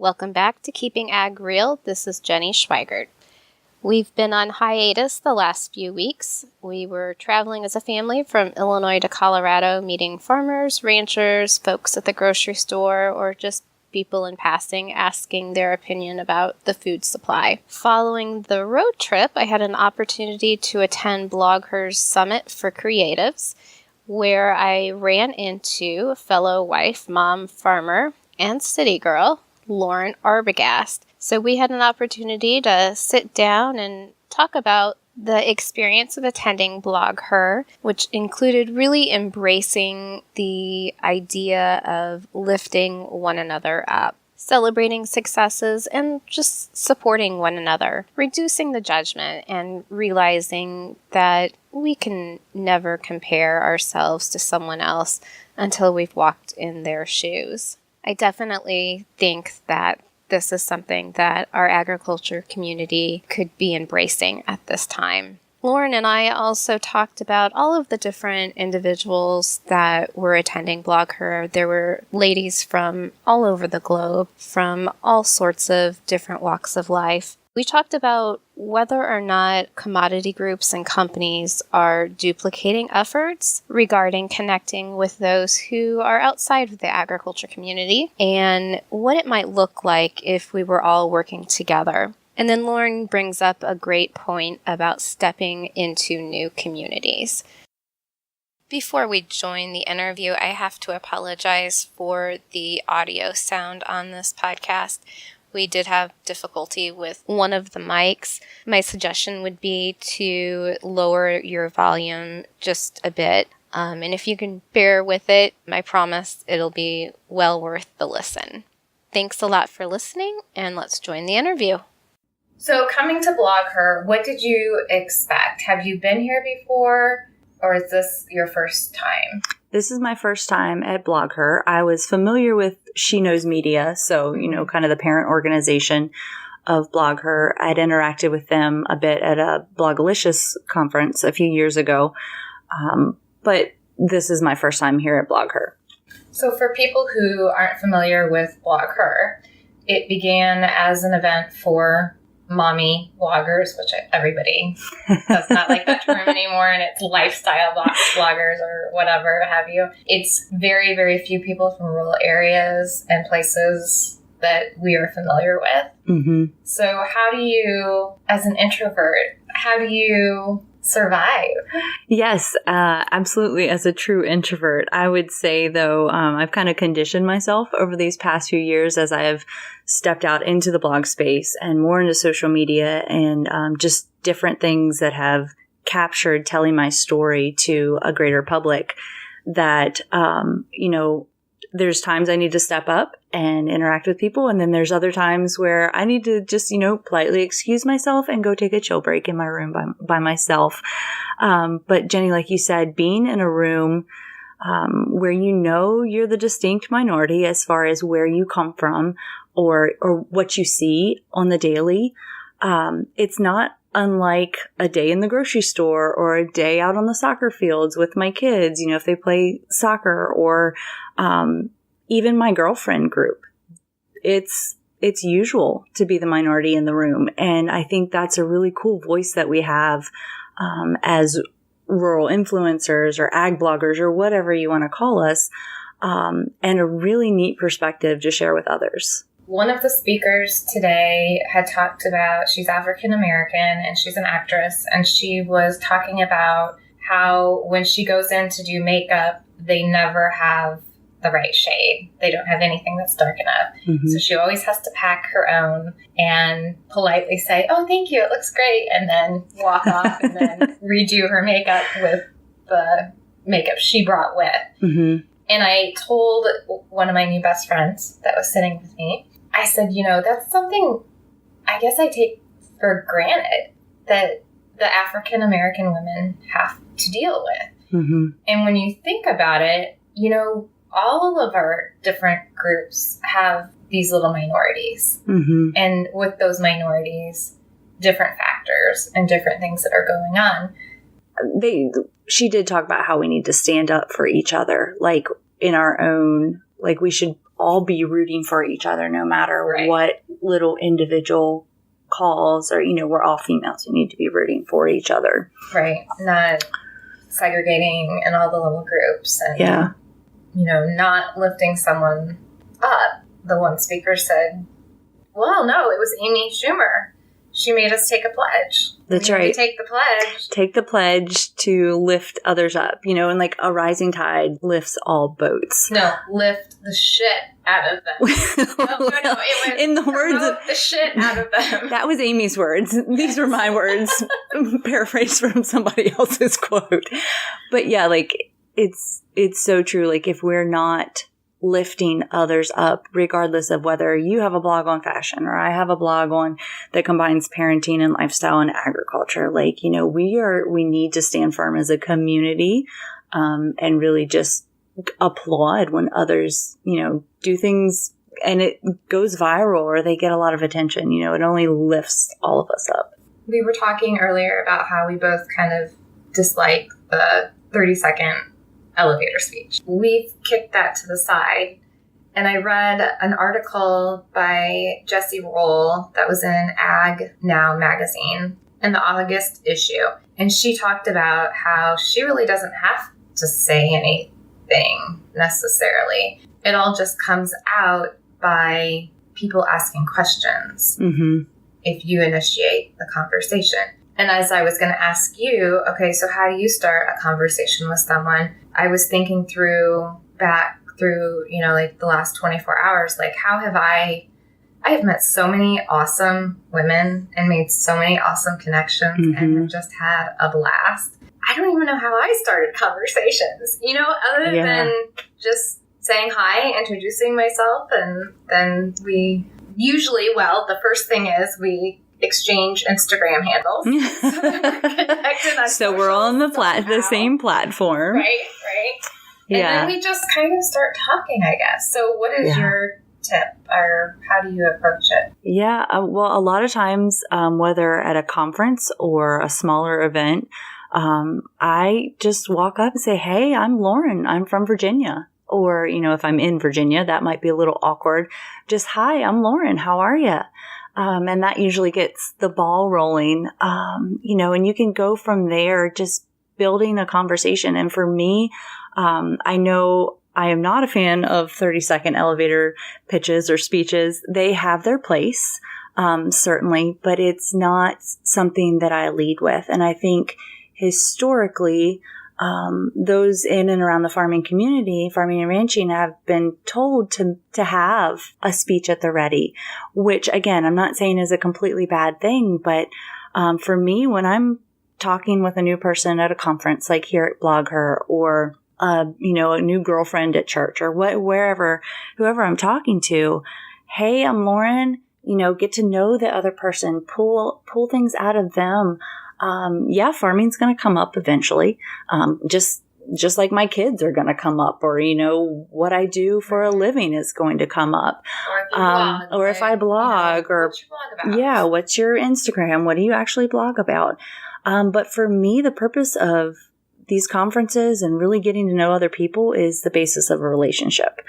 Welcome back to Keeping Ag Real. This is Jenny Schweigert. We've been on hiatus the last few weeks. We were traveling as a family from Illinois to Colorado, meeting farmers, ranchers, folks at the grocery store, or just people in passing asking their opinion about the food supply. Following the road trip, I had an opportunity to attend BlogHer's Summit for Creatives, where I ran into fellow wife, mom, farmer, and city girl, Lauren Arbogast. So we had an opportunity to sit down and talk about the experience of attending BlogHer, which included really embracing the idea of lifting one another up, celebrating successes, and just supporting one another, reducing the judgment, and realizing that we can never compare ourselves to someone else until we've walked in their shoes. I definitely think that this is something that our agriculture community could be embracing at this time. Lauren and I also talked about all of the different individuals that were attending BlogHer. There were ladies from all over the globe, from all sorts of different walks of life. We talked about whether or not commodity groups and companies are duplicating efforts regarding connecting with those who are outside of the agriculture community and what it might look like if we were all working together. And then Lauren brings up a great point about stepping into new communities. Before we join the interview, I have to apologize for the audio sound on this podcast. We did have difficulty with one of the mics. My suggestion would be to lower your volume just a bit. And if you can bear with it, I promise it'll be well worth the listen. Thanks a lot for listening, and let's join the interview. So coming to BlogHer, what did you expect? Have you been here before, or is this your first time? This is my first time at BlogHer. I was familiar with She Knows Media, so, kind of the parent organization of BlogHer. I'd interacted with them a bit at a Blogalicious conference a few years ago, but this is my first time here at BlogHer. So for people who aren't familiar with BlogHer, it began as an event for mommy bloggers, which everybody does not like that term anymore, and it's lifestyle bloggers or whatever have you. It's very, very few people from rural areas and places that we are familiar with. Mm-hmm. So how do you, as an introvert, how do you survive? Yes, absolutely. As a true introvert, I would say, though, I've kind of conditioned myself over these past few years as I have stepped out into the blog space and more into social media and just different things that have captured telling my story to a greater public that, there's times I need to step up and interact with people. And then there's other times where I need to just, politely excuse myself and go take a chill break in my room by myself. But Jenny, like you said, being in a room where you're the distinct minority as far as where you come from or what you see on the daily, it's not unlike a day in the grocery store or a day out on the soccer fields with my kids, if they play soccer or even my girlfriend group. It's usual to be the minority in the room. And I think that's a really cool voice that we have as rural influencers or ag bloggers or whatever you want to call us, and a really neat perspective to share with others. One of the speakers today had talked about, she's African American and she's an actress, and she was talking about how when she goes in to do makeup, they never have the right shade. They don't have anything that's dark enough. Mm-hmm. So she always has to pack her own and politely say, "Oh, thank you, it looks great," and then walk off and then redo her makeup with the makeup she brought with. Mm-hmm. And I told one of my new best friends that was sitting with me, I said, that's something I guess I take for granted that the African American women have to deal with. Mm-hmm. And when you think about it, all of our different groups have these little minorities. Mm-hmm. And with those minorities, different factors and different things that are going on. She did talk about how we need to stand up for each other, like in our own, like we should all be rooting for each other no matter what little individual calls, or, we're all females who need to be rooting for each other. Right. Not segregating in all the little groups and, not lifting someone up. The one speaker said, well, no, it was Amy Schumer. She made us take a pledge. That's right. Take the pledge. Take the pledge to lift others up, and like a rising tide lifts all boats. No, lift the shit out of them. no. It was in the words of the shit out of them. That was Amy's words. These were my words, paraphrased from somebody else's quote. But yeah, like it's so true. Like if we're not lifting others up, regardless of whether you have a blog on fashion or I have a blog on that combines parenting and lifestyle and agriculture. Like, we need to stand firm as a community, and really just applaud when others, do things and it goes viral or they get a lot of attention. It only lifts all of us up. We were talking earlier about how we both kind of dislike the 30-second elevator speech. We've kicked that to the side. And I read an article by Jessie Roll that was in Ag Now magazine in the August issue. And she talked about how she really doesn't have to say anything necessarily. It all just comes out by people asking questions if you initiate the conversation. And as I was going to ask you, okay, so how do you start a conversation with someone? I was thinking back through, like the last 24 hours, like how have I have met so many awesome women and made so many awesome connections and have just had a blast. I don't even know how I started conversations, other than just saying hi, introducing myself. And then we usually, the first thing is we exchange Instagram handles. So we're on the same platform. Right. And then we just kind of start talking, I guess. So what is your tip, or how do you approach it? Yeah, well, a lot of times, whether at a conference or a smaller event, I just walk up and say, hey, I'm Lauren. I'm from Virginia. Or, if I'm in Virginia, that might be a little awkward. Just, hi, I'm Lauren. How are you? And that usually gets the ball rolling, and you can go from there, just building a conversation. And for me, I know I am not a fan of 30-second elevator pitches or speeches. They have their place, certainly, but it's not something that I lead with. And I think historically, those in and around the farming community, farming and ranching, have been told to have a speech at the ready, which again, I'm not saying is a completely bad thing, but for me, when I'm talking with a new person at a conference, like here at BlogHer, or a new girlfriend at church, or whoever I'm talking to, hey, I'm Lauren. Get to know the other person, pull things out of them. Farming's going to come up eventually. Just like my kids are going to come up, or, what I do for a living is going to come up. Or if I blog, or what's your blog about? What's your Instagram? What do you actually blog about? But for me, the purpose of these conferences and really getting to know other people is the basis of a relationship.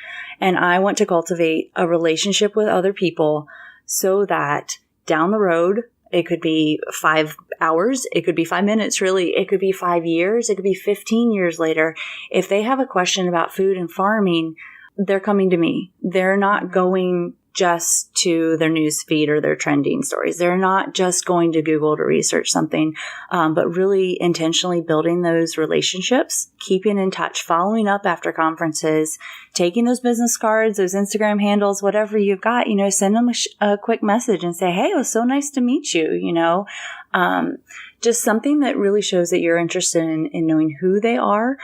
And I want to cultivate a relationship with other people so that down the road, it could be 5 hours. It could be 5 minutes, really. It could be 5 years. It could be 15 years later. If they have a question about food and farming, they're coming to me. They're not going just to their news feed or their trending stories. They're not just going to Google to research something, but really intentionally building those relationships, keeping in touch, following up after conferences, taking those business cards, those Instagram handles, whatever you've got, send them a quick message and say, hey, it was so nice to meet you, just something that really shows that you're interested in knowing who they are,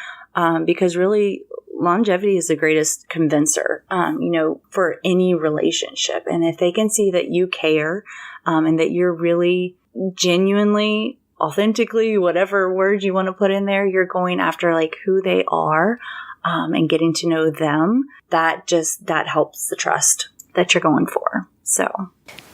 because really longevity is the greatest convincer, for any relationship. And if they can see that you care, and that you're really genuinely, authentically, whatever word you want to put in there, you're going after like who they are, and getting to know them, that helps the trust that you're going for. So,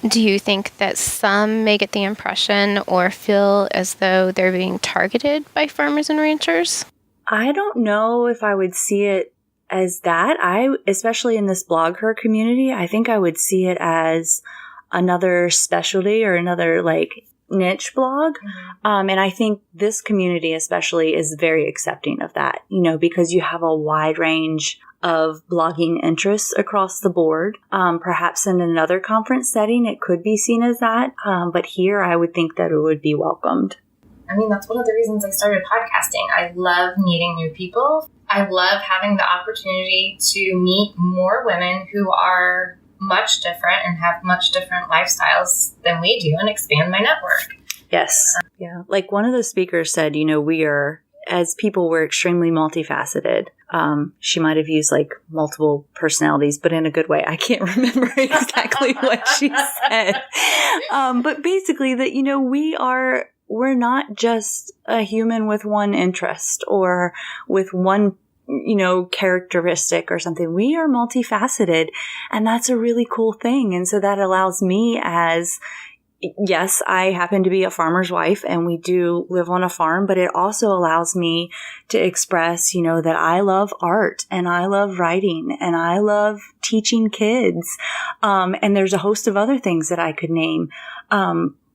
do you think that some may get the impression or feel as though they're being targeted by farmers and ranchers? I don't know if I would see it as that. Especially in this BlogHer community, I think I would see it as another specialty or another like niche blog. And I think this community especially is very accepting of that, because you have a wide range of blogging interests across the board. Perhaps in another conference setting, it could be seen as that. But here, I would think that it would be welcomed. I mean, that's one of the reasons I started podcasting. I love meeting new people. I love having the opportunity to meet more women who are much different and have much different lifestyles than we do and expand my network. Yes. Yeah. Like one of the speakers said, we are, as people, we're extremely multifaceted. She might have used like multiple personalities, but in a good way. I can't remember exactly what she said. But basically that, we're not just a human with one interest or with one characteristic or something. We are multifaceted, and that's a really cool thing. And so that allows me yes, I happen to be a farmer's wife and we do live on a farm, but it also allows me to express, that I love art and I love writing and I love teaching kids. And there's a host of other things that I could name.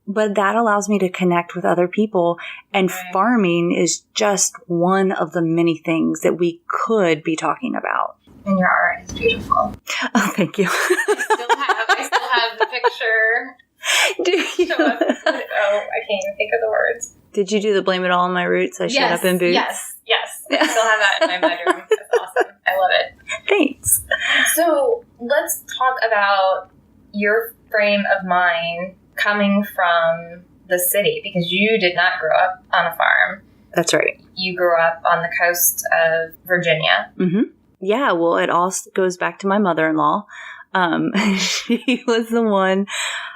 But that allows me to connect with other people. And farming is just one of the many things that we could be talking about. And your art is beautiful. Oh, thank you. I still have the picture. Do you? I can't even think of the words. Did you do the blame it all on my roots? I showed up in boots? Yes. I still have that in my bedroom. That's awesome. I love it. Thanks. So let's talk about your frame of mind coming from the city, because you did not grow up on a farm. That's right. You grew up on the coast of Virginia. Mm-hmm. Yeah, well, it all goes back to my mother-in-law. She was the one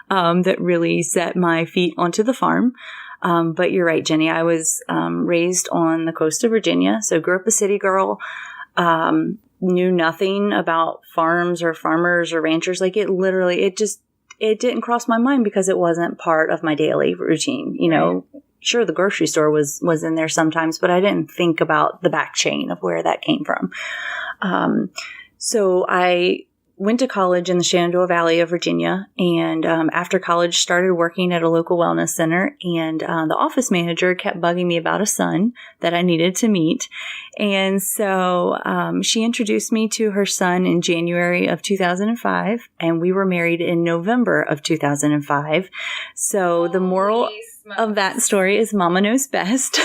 that really set my feet onto the farm. But you're right, Jenny. I was raised on the coast of Virginia, so grew up a city girl. Knew nothing about farms or farmers or ranchers. Like it didn't cross my mind because it wasn't part of my daily routine. Sure, the grocery store was in there sometimes, but I didn't think about the back chain of where that came from. So I went to college in the Shenandoah Valley of Virginia, and after college started working at a local wellness center, and the office manager kept bugging me about a son that I needed to meet. And so she introduced me to her son in January of 2005, and we were married in November of 2005. So the moral of that story is Mama knows best.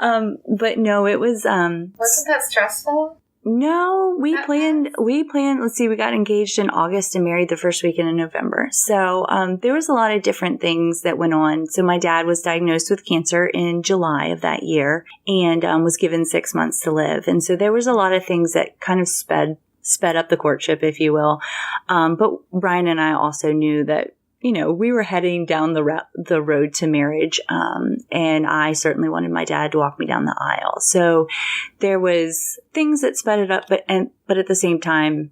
But no, it was... Wasn't that stressful? No, we planned, let's see, we got engaged in August and married the first weekend in November. So, there was a lot of different things that went on. So my dad was diagnosed with cancer in July of that year and, was given 6 months to live. And so there was a lot of things that kind of sped up the courtship, if you will. But Brian and I also knew that, we were heading down the road to marriage. And I certainly wanted my dad to walk me down the aisle. So there was things that sped it up, but at the same time,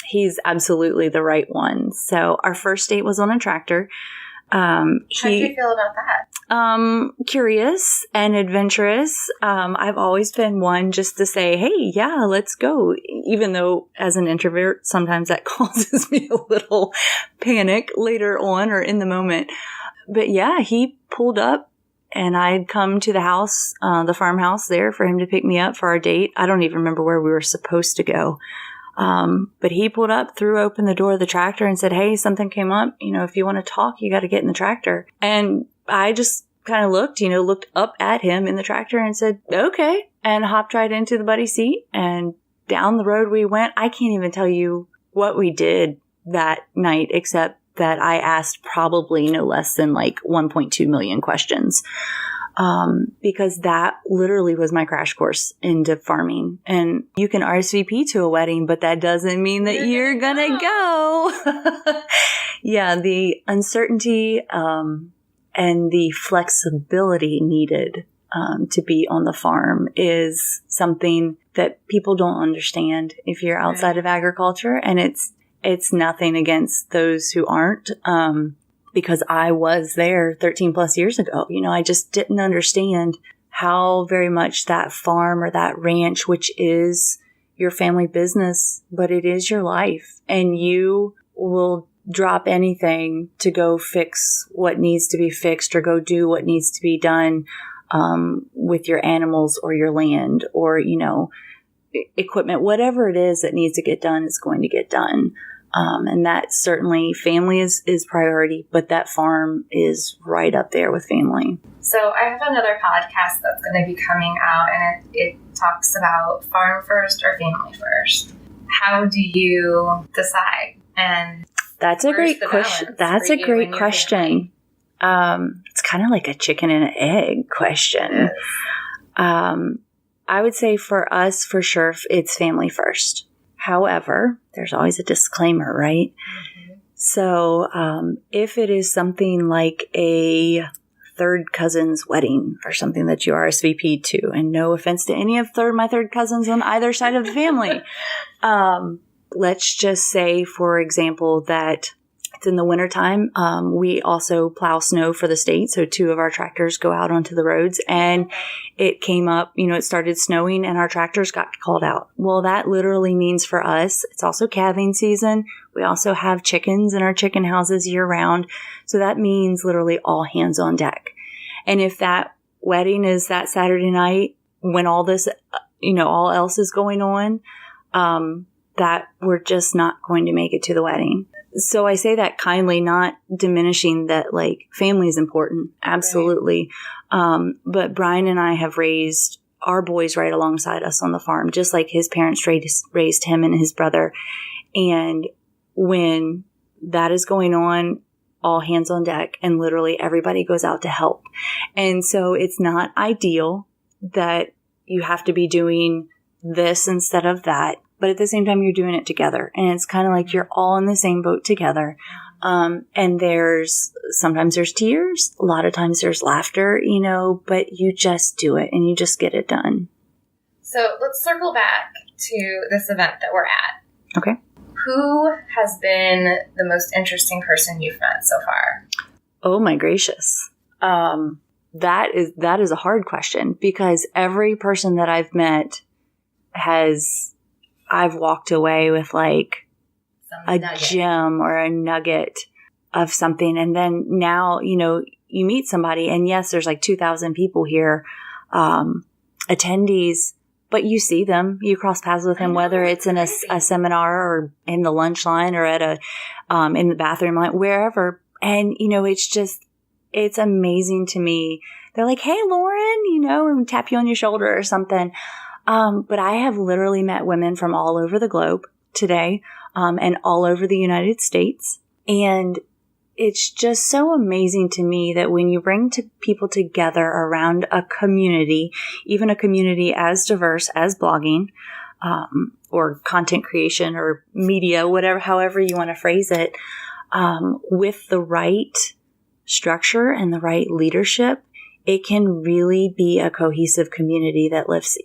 he's absolutely the right one. So our first date was on a tractor. How do you feel about that? Curious and adventurous. I've always been one just to say, hey, yeah, let's go. Even though as an introvert, sometimes that causes me a little panic later on or in the moment. But yeah, he pulled up and I'd come to the house, the farmhouse there for him to pick me up for our date. I don't even remember where we were supposed to go. But he pulled up, threw open the door of the tractor and said, hey, something came up. If you want to talk, you got to get in the tractor. And I just kind of looked up at him in the tractor and said, okay, and hopped right into the buddy seat and down the road we went. I can't even tell you what we did that night, except that I asked probably no less than like 1.2 million questions. Because that literally was my crash course into farming. And you can RSVP to a wedding, but that doesn't mean that you're gonna go. Yeah, the uncertainty, and the flexibility needed, to be on the farm is something that people don't understand if you're outside of agriculture. And it's nothing against those who aren't, because I was there 13 plus years ago. I just didn't understand how very much that farm or that ranch, which is your family business, but it is your life, and you will drop anything to go fix what needs to be fixed or go do what needs to be done with your animals or your land or, equipment, whatever it is that needs to get done is going to get done. And that certainly family is priority, but that farm is right up there with family. So I have another podcast that's going to be coming out, and it talks about farm first or family first. How do you decide? And that's a great question. That's a great question. It's kind of like a chicken and an egg question. I would say for us, for sure, it's family first. However, there's always a disclaimer, right? Mm-hmm. So if it is something like a third cousin's wedding or something that you RSVP'd to, and no offense to any of my third cousins on either side of the family, let's just say, for example, that it's in the wintertime. We also plow snow for the state. So 2 of our tractors go out onto the roads, and it came up, it started snowing and our tractors got called out. Well, that literally means for us, it's also calving season. We also have chickens in our chicken houses year round. So that means literally all hands on deck. And if that wedding is that Saturday night when all this, all else is going on, that we're just not going to make it to the wedding. So I say that kindly, not diminishing that family is important. Absolutely. Right. But Brian and I have raised our boys right alongside us on the farm, just like his parents raised him and his brother. And when that is going on, all hands on deck, and literally everybody goes out to help. And so it's not ideal that you have to be doing this instead of that. But at the same time, you're doing it together. And it's kind of like you're all in the same boat together. And sometimes there's tears. A lot of times there's laughter, but you just do it and you just get it done. So let's circle back to this event that we're at. Okay. Who has been the most interesting person you've met so far? Oh my gracious. That is a hard question, because every person that I've met I've walked away with a gem or a nugget of something. And then now, you meet somebody, and yes, there's 2,000 people here, attendees, but you see them, you cross paths with them, whether it's in a seminar or in the lunch line or at in the bathroom line, wherever. And, it's amazing to me. They're like, "Hey, Lauren," and tap you on your shoulder or something. But I have literally met women from all over the globe today, and all over the United States. And it's just so amazing to me that when you bring people together around a community, even a community as diverse as blogging, or content creation or media, however you want to phrase it, with the right structure and the right leadership, it can really be a cohesive community that lifts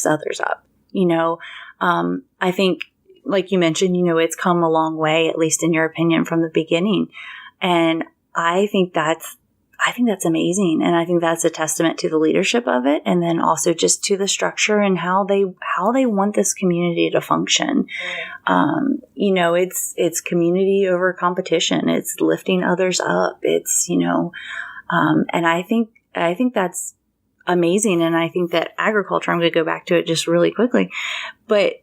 others up. I think, like you mentioned, it's come a long way, at least in your opinion, from the beginning. And I think that's amazing. And I think that's a testament to the leadership of it. And then also just to the structure and how they want this community to function. It's community over competition. It's lifting others up. It's, and I think that's amazing. And I think that agriculture, I'm going to go back to it just really quickly, but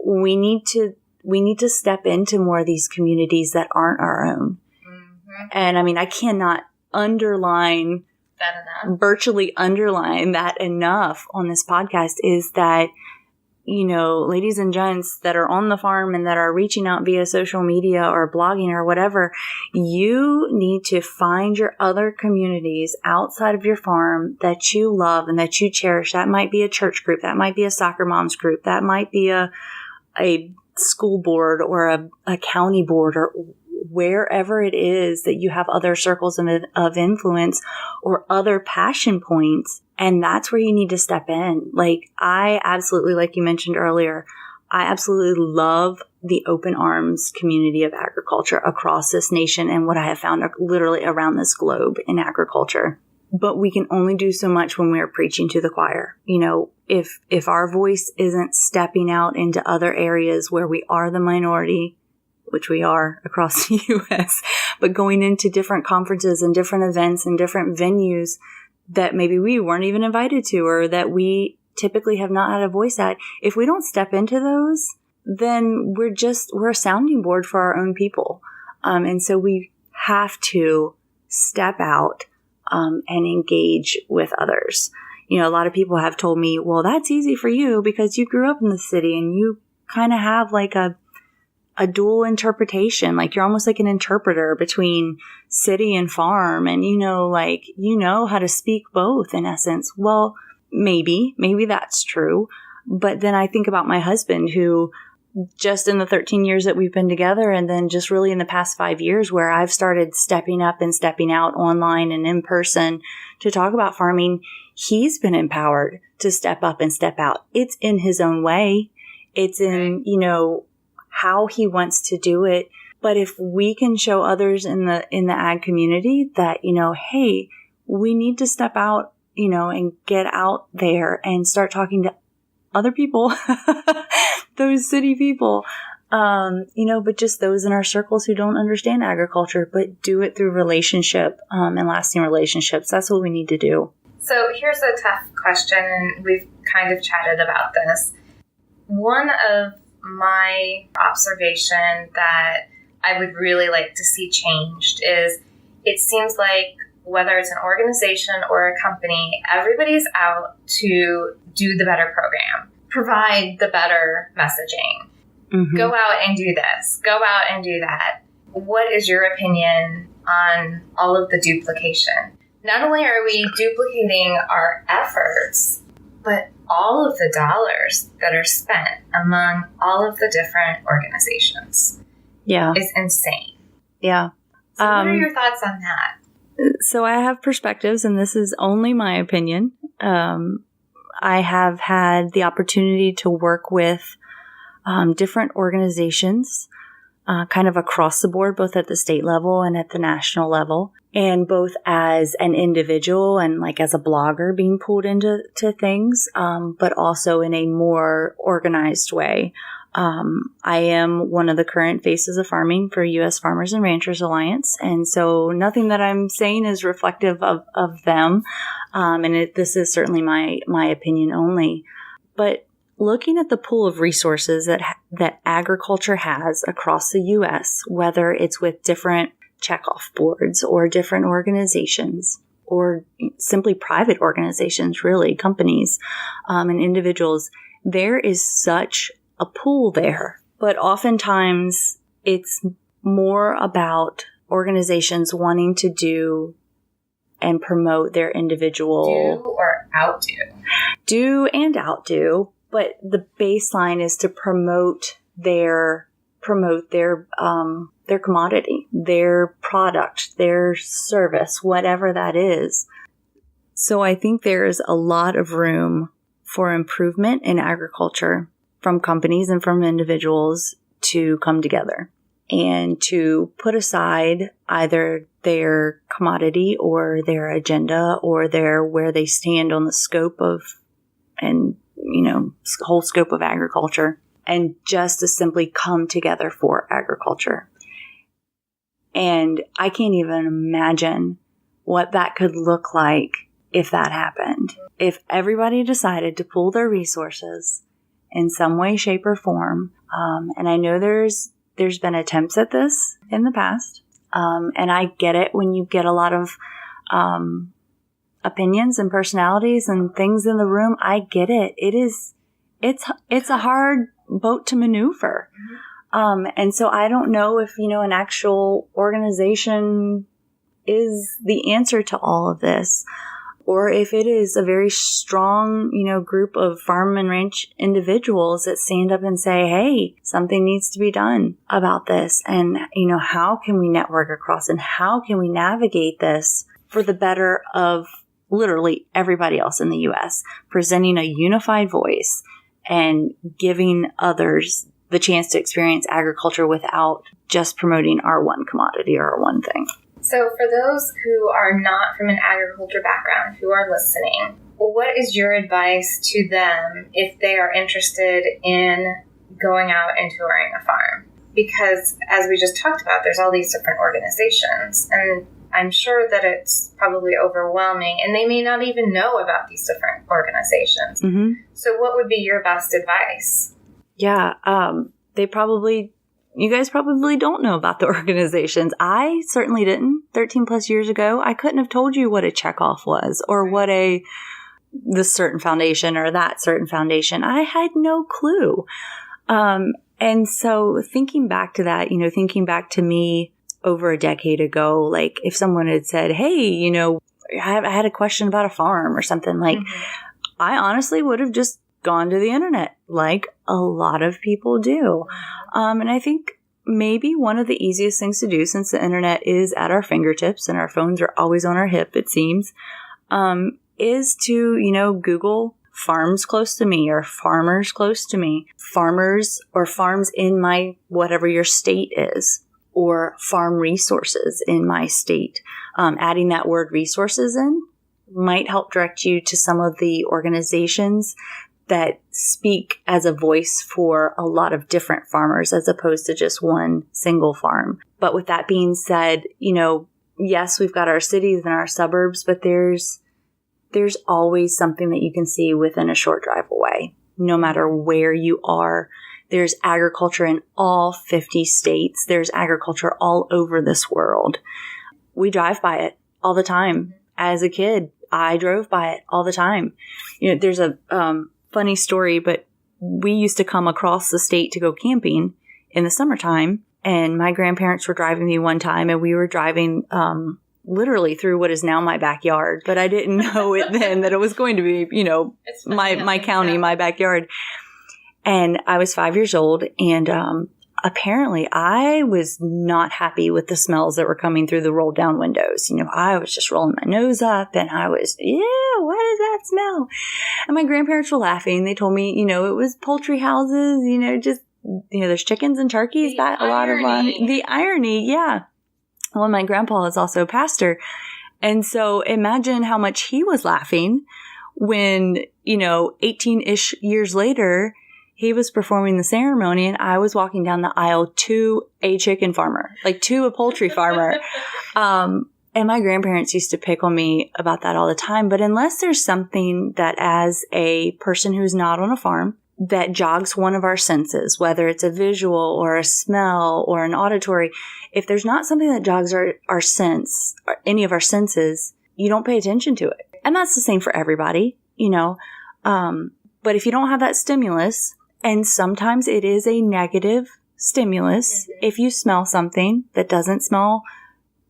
we need to step into more of these communities that aren't our own. Mm-hmm. And I cannot virtually underline that enough on this podcast, is that, ladies and gents that are on the farm and that are reaching out via social media or blogging or whatever, you need to find your other communities outside of your farm that you love and that you cherish. That might be a church group. That might be a soccer moms group. That might be a school board or a county board, or wherever it is that you have other circles of influence or other passion points. And that's where you need to step in. I absolutely, like you mentioned earlier, I absolutely love the open arms community of agriculture across this nation and what I have found literally around this globe in agriculture. but we can only do so much when we are preaching to the choir. If our voice isn't stepping out into other areas where we are the minority, which we are across the U.S., but going into different conferences and different events and different venues that maybe we weren't even invited to, or that we typically have not had a voice at, if we don't step into those, then we're a sounding board for our own people. And so we have to step out and engage with others. A lot of people have told me, well, that's easy for you because you grew up in the city and you kind of have like a dual interpretation. Like you're almost like an interpreter between city and farm. And, how to speak both in essence. Well, maybe that's true. But then I think about my husband, who just in the 13 years that we've been together, and then just really in the past 5 years where I've started stepping up and stepping out online and in person to talk about farming, he's been empowered to step up and step out. It's in his own way. It's in, how he wants to do it. But if we can show others in the ag community that, hey, we need to step out, and get out there and start talking to other people, those city people, but just those in our circles who don't understand agriculture, but do it through relationship and lasting relationships. That's what we need to do. So here's a tough question, and we've kind of chatted about this. One of my observation that I would really like to see changed is it seems like whether it's an organization or a company, everybody's out to do the better program, provide the better messaging, go out and do this, go out and do that. What is your opinion on all of the duplication? Not only are we duplicating our efforts, but all of the dollars that are spent among all of the different organizations is insane. Yeah. So what are your thoughts on that? So I have perspectives, and this is only my opinion. I have had the opportunity to work with different organizations kind of across the board, both at the state level and at the national level, and both as an individual and like as a blogger being pulled into things, but also in a more organized way. I am one of the current faces of farming for U.S. Farmers and Ranchers Alliance. And so nothing that I'm saying is reflective of them. This is certainly my opinion only. But looking at the pool of resources that agriculture has across the U.S., whether it's with different checkoff boards or different organizations or simply private organizations, really, companies and individuals, there is such a pool there. But oftentimes it's more about organizations wanting to do and promote their individual. Do or outdo. Do and outdo. But the baseline is to promote their commodity, their product, their service, whatever that is. So I think there's a lot of room for improvement in agriculture from companies and from individuals to come together and to put aside either their commodity or their agenda or where they stand on the scope of and whole scope of agriculture, and just to simply come together for agriculture. And I can't even imagine what that could look like if that happened. If everybody decided to pool their resources in some way, shape, or form. And I know there's been attempts at this in the past. And I get it when you get a lot of opinions and personalities and things in the room. I get it. It's a hard boat to maneuver. And so I don't know if, an actual organization is the answer to all of this, or if it is a very strong, group of farm and ranch individuals that stand up and say, hey, something needs to be done about this. And, how can we network across and how can we navigate this for the better of literally everybody else in the U.S., presenting a unified voice and giving others the chance to experience agriculture without just promoting our one commodity or our one thing. So for those who are not from an agriculture background, who are listening, what is your advice to them if they are interested in going out and touring a farm? Because as we just talked about, there's all these different organizations, and I'm sure that it's probably overwhelming, and they may not even know about these different organizations. Mm-hmm. So what would be your best advice? Yeah, you guys probably don't know about the organizations. I certainly didn't. 13 plus years ago, I couldn't have told you what a checkoff was or what this certain foundation or that certain foundation. I had no clue. And so thinking back to that, thinking back to me over a decade ago, like if someone had said, hey, I had a question about a farm or something, like I honestly would have just gone to the internet like a lot of people do. And I think maybe one of the easiest things to do, since the internet is at our fingertips and our phones are always on our hip, it seems, is to, Google farms close to me or farmers close to me, farmers or farms in my, whatever your state is, or farm resources in my state. Adding that word resources in might help direct you to some of the organizations that speak as a voice for a lot of different farmers as opposed to just one single farm. But with that being said, yes, we've got our cities and our suburbs, but there's always something that you can see within a short drive away, no matter where you are. There's agriculture in all 50 states. There's agriculture all over this world. We drive by it all the time. As a kid, I drove by it all the time. There's a funny story, but we used to come across the state to go camping in the summertime, and my grandparents were driving me one time, and we were driving literally through what is now my backyard, but I didn't know it then that it was going to be, my county, my backyard. And I was 5 years old, and apparently I was not happy with the smells that were coming through the rolled down windows. I was just rolling my nose up, and I was, what is that smell? And my grandparents were laughing. They told me, it was poultry houses, there's chickens and turkeys. The irony, yeah. Well, my grandpa is also a pastor. And so imagine how much he was laughing when, 18-ish years later, he was performing the ceremony and I was walking down the aisle to a chicken farmer, to a poultry farmer. And my grandparents used to pick on me about that all the time. But unless there's something that as a person who's not on a farm, that jogs one of our senses, whether it's a visual or a smell or an auditory, if there's not something that jogs our sense, or any of our senses, you don't pay attention to it. And that's the same for everybody, but if you don't have that stimulus, and sometimes it is a negative stimulus, if you smell something that doesn't smell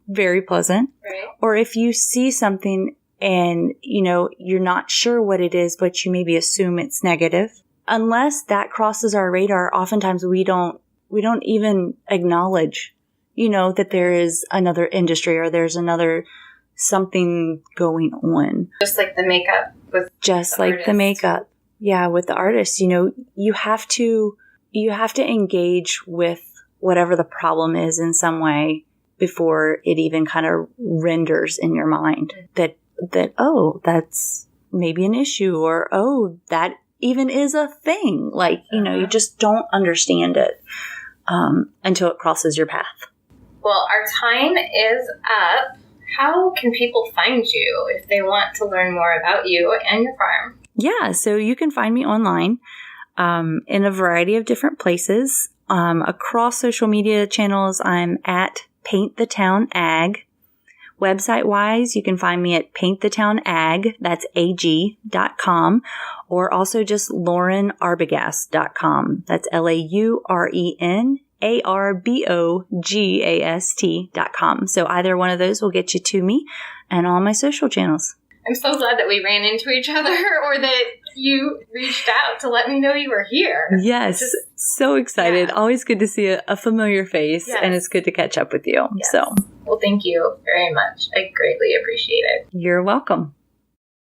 very pleasant, right, or if you see something and, you're not sure what it is, but you maybe assume it's negative, unless that crosses our radar, oftentimes we don't even acknowledge, that there is another industry or there's another something going on. Just like the makeup with the makeup. Yeah, with the artist, you have to engage with whatever the problem is in some way before it even kind of renders in your mind that, oh, that's maybe an issue, or, oh, that even is a thing. You just don't understand it until it crosses your path. Well, our time is up. How can people find you if they want to learn more about you and your farm? Yeah, so you can find me online in a variety of different places. Across social media channels, I'm at Paint the Town Ag. Website-wise, you can find me at paintthetownag, that's ag.com, or also just laurenarbogast.com. That's LaurenArbogast.com. So either one of those will get you to me and all my social channels. I'm so glad that we ran into each other, or that you reached out to let me know you were here. Yes, so excited. Yeah. Always good to see a familiar face, yes, and it's good to catch up with you. Yes. So, well, thank you very much. I greatly appreciate it. You're welcome.